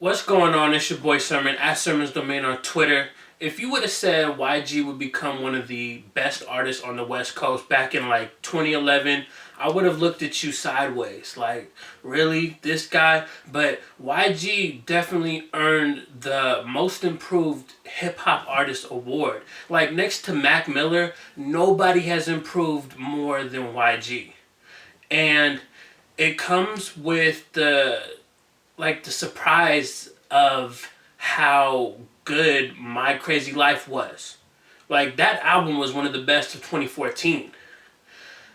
What's going on? It's your boy Sermon at Sermon's Domain on Twitter. If you would have said YG would become one of the best artists on the West Coast back in like 2011, I would have looked at you sideways. Like, really? This guy? But YG definitely earned the Most Improved Hip Hop Artist Award. Like, next to Mac Miller, nobody has improved more than YG. And it comes with the surprise of how good My Krazy Life was. Like, that album was one of the best of 2014.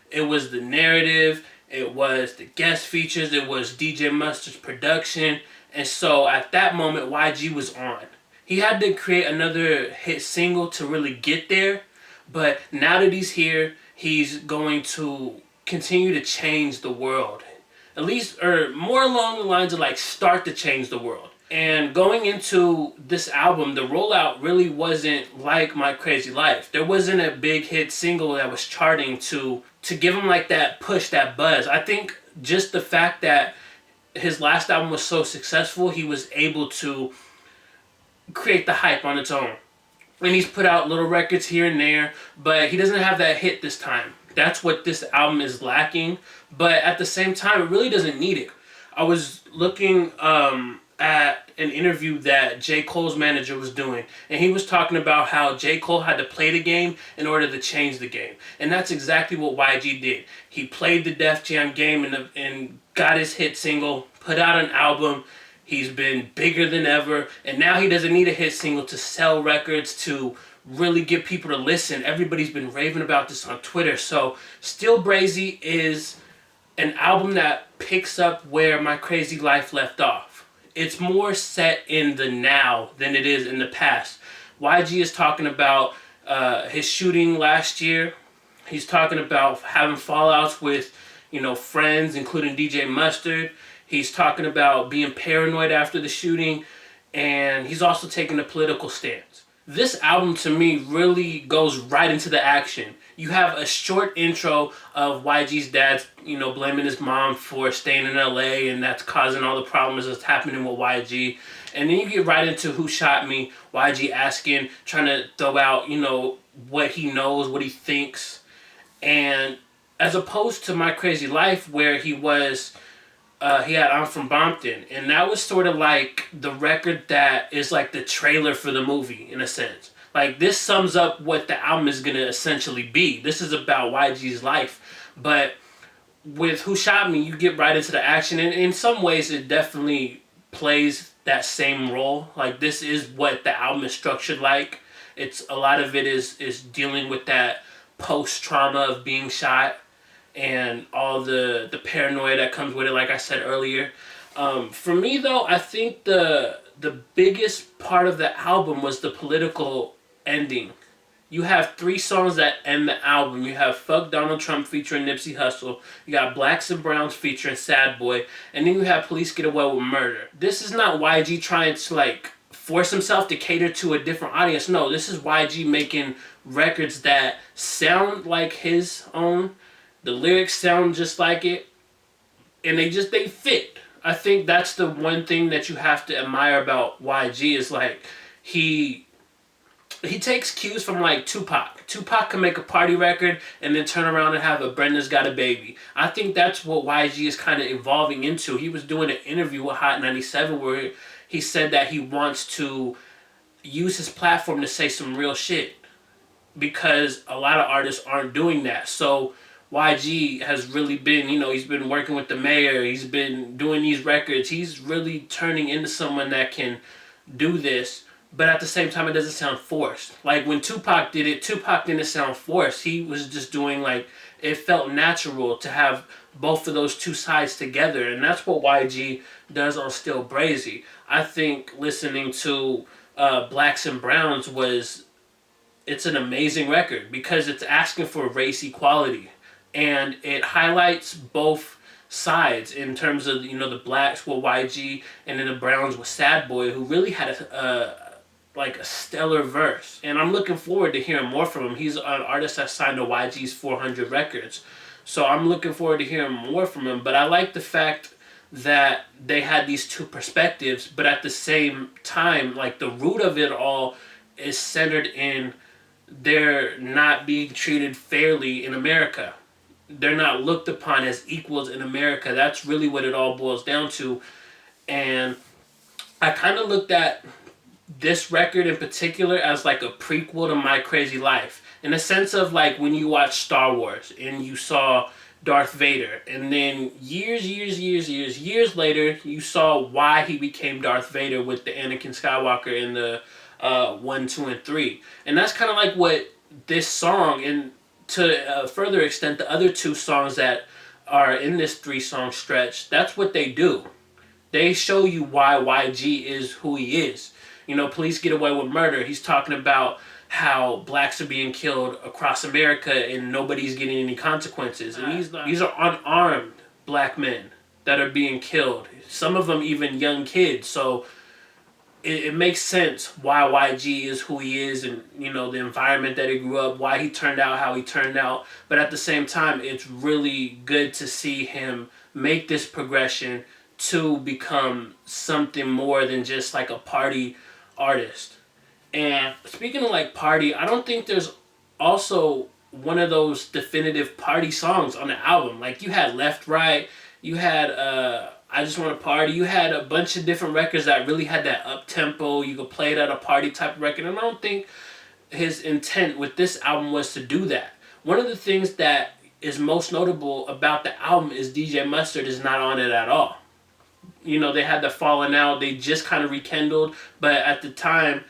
It was the narrative, it was the guest features, it was DJ Mustard's production, and so at that moment YG was on. He had to create another hit single to really get there, but now that he's here, he's going to continue to change the world. At least, or more along the lines of like start to change the world. And going into this album, the rollout really wasn't like My Krazy Life. There wasn't a big hit single that was charting to give him like that push, that buzz. I think just the fact that his last album was so successful, he was able to create the hype on its own. And he's put out little records here and there, but he doesn't have that hit this time. That's what this album is lacking, but at the same time, it really doesn't need it. I was looking at an interview that J. Cole's manager was doing, and he was talking about how J. Cole had to play the game in order to change the game. And that's exactly what YG did. He played the Def Jam game and got his hit single, put out an album. He's been bigger than ever, and now he doesn't need a hit single to sell records, to really get people to listen. Everybody's been raving about this on Twitter. So, Still Brazy is an album that picks up where My Krazy Life left off. It's more set in the now than it is in the past. YG is talking about his shooting last year. He's talking about having fallouts with, friends, including DJ Mustard. He's talking about being paranoid after the shooting, and he's also taking a political stance. This album to me really goes right into the action. You have a short intro of YG's dad, blaming his mom for staying in LA, and that's causing all the problems that's happening with YG. And then you get right into Who Shot Me, YG asking, trying to throw out, what he knows, what he thinks. And as opposed to My Krazy Life, where he had I'm From Bompton, and that was sort of like the record that is like the trailer for the movie, in a sense. Like, this sums up what the album is going to essentially be. This is about YG's life. But with Who Shot Me, you get right into the action, and in some ways it definitely plays that same role. Like, this is what the album is structured like. A lot of it is dealing with that post-trauma of being shot and all the paranoia that comes with it, like I said earlier. For me, though, I think the biggest part of the album was the political ending. You have 3 songs that end the album. You have Fuck Donald Trump featuring Nipsey Hussle. You got Blacks and Browns featuring Sad Boy. And then you have Police Get Away with Murder. This is not YG trying to, force himself to cater to a different audience. No, this is YG making records that sound like his own. The lyrics sound just like it, and they fit. I think that's the one thing that you have to admire about YG is he takes cues from Tupac. Tupac can make a party record and then turn around and have a Brenda's Got a Baby. I think that's what YG is kind of evolving into. He was doing an interview with Hot 97 where he said that he wants to use his platform to say some real shit because a lot of artists aren't doing that. So YG has really been, he's been working with the mayor. He's been doing these records. He's really turning into someone that can do this, but at the same time, it doesn't sound forced. Like when Tupac did it, Tupac didn't sound forced. He was just doing it felt natural to have both of those two sides together, and that's what YG does on Still Brazy. I think listening to Blacks and Browns it's an amazing record because it's asking for race equality. And it highlights both sides in terms of, the Blacks with YG and then the Browns with Sad Boy, who really had a stellar verse. And I'm looking forward to hearing more from him. He's an artist that signed to YG's 400 Records. So I'm looking forward to hearing more from him. But I like the fact that they had these two perspectives, but at the same time, like the root of it all is centered in they're not being treated fairly in America. They're not looked upon as equals in America. That's really what it all boils down to. And I kind of looked at this record in particular as like a prequel to My Krazy Life. In a sense of like when you watch Star Wars and you saw Darth Vader, and then years later, you saw why he became Darth Vader with the Anakin Skywalker in the 1, 2, and 3. And that's kind of like what this song, and to a further extent, the other two songs that are in this 3-song stretch, that's what they do. They show you why YG is who he is. You know, Police Get Away with Murder. He's talking about how blacks are being killed across America and nobody's getting any consequences. And these are unarmed black men that are being killed. Some of them even young kids. So it makes sense why YG is who he is, and you know the environment that he grew up, why he turned out how he turned out. But at the same time, it's really good to see him make this progression to become something more than just like a party artist. And speaking of like party, I don't think there's also one of those definitive party songs on the album. Like you had Left Right, you had I Just Want to Party, you had a bunch of different records that really had that up tempo, you could play it at a party type of record. And I don't think his intent with this album was to do that. One of the things that is most notable about the album is DJ Mustard is not on it at all. You know, they had the falling out, they just kind of rekindled, but at the time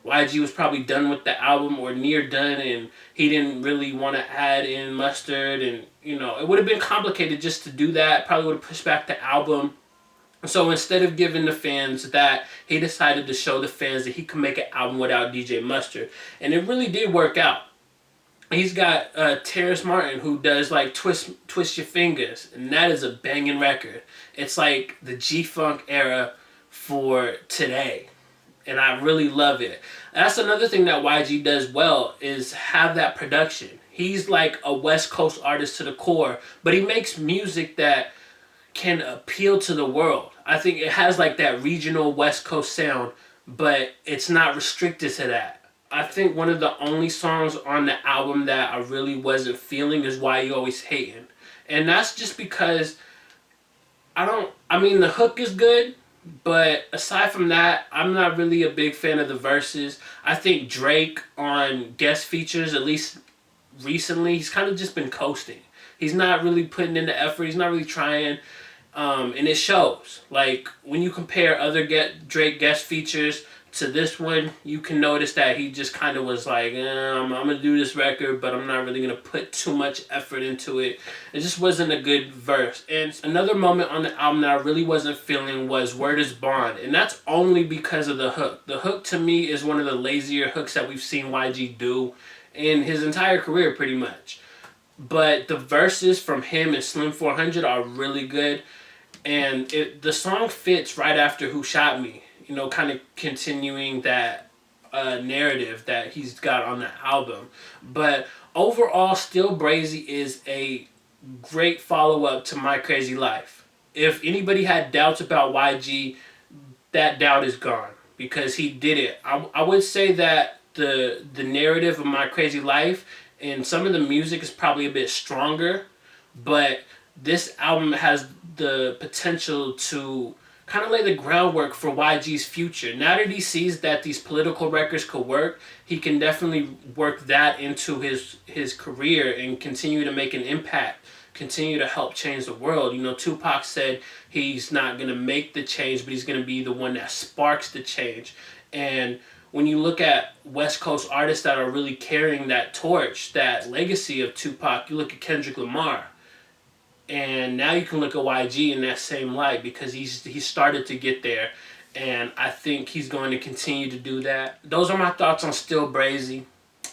YG was probably done with the album or near done, and he didn't really want to add in Mustard, and you know it would have been complicated just to do that. Probably would have pushed back the album. So instead of giving the fans that, he decided to show the fans that he could make an album without DJ Mustard, and it really did work out. He's got Terrace Martin, who does like Twist Your Fingers, and that is a banging record. It's like the G-Funk era for today, and I really love it. That's another thing that YG does well, is have that production. He's like a West Coast artist to the core, but he makes music that can appeal to the world. I think it has like that regional West Coast sound, but it's not restricted to that. I think one of the only songs on the album that I really wasn't feeling is Why You Always Hating. And that's just because I mean the hook is good, but aside from that, I'm not really a big fan of the verses. I think Drake on guest features, at least recently, he's kind of just been coasting. He's not really putting in the effort. He's not really trying. And it shows. Like, when you compare other Drake guest features to this one, you can notice that he just kind of was like, I'm going to do this record, but I'm not really going to put too much effort into it. It just wasn't a good verse. And another moment on the album that I really wasn't feeling was Word is Bond. And that's only because of the hook. The hook, to me, is one of the lazier hooks that we've seen YG do in his entire career, pretty much. But the verses from him and Slim 400 are really good. And the song fits right after Who Shot Me. You know, kind of continuing that narrative that he's got on the album. But overall, still Brazy is a great follow-up to My Krazy Life. If anybody had doubts about YG, that doubt is gone, because he did it. I would say that the narrative of My Krazy Life and some of the music is probably a bit stronger, but this album has the potential to kind of lay the groundwork for YG's future. Now that he sees that these political records could work, he can definitely work that into his career and continue to make an impact, continue to help change the world. You know, Tupac said he's not going to make the change, but he's going to be the one that sparks the change. And when you look at West Coast artists that are really carrying that torch, that legacy of Tupac, you look at Kendrick Lamar. And now you can look at YG in that same light, because he started to get there, and I think he's going to continue to do that. Those are my thoughts on Still Brazy.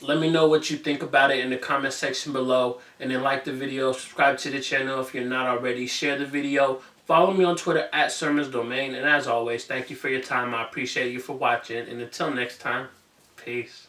Let me know what you think about it in the comment section below, and then like the video, subscribe to the channel if you're not already, share the video, follow me on Twitter at @SermonsDomain, and as always, thank you for your time. I appreciate you for watching, and until next time, peace.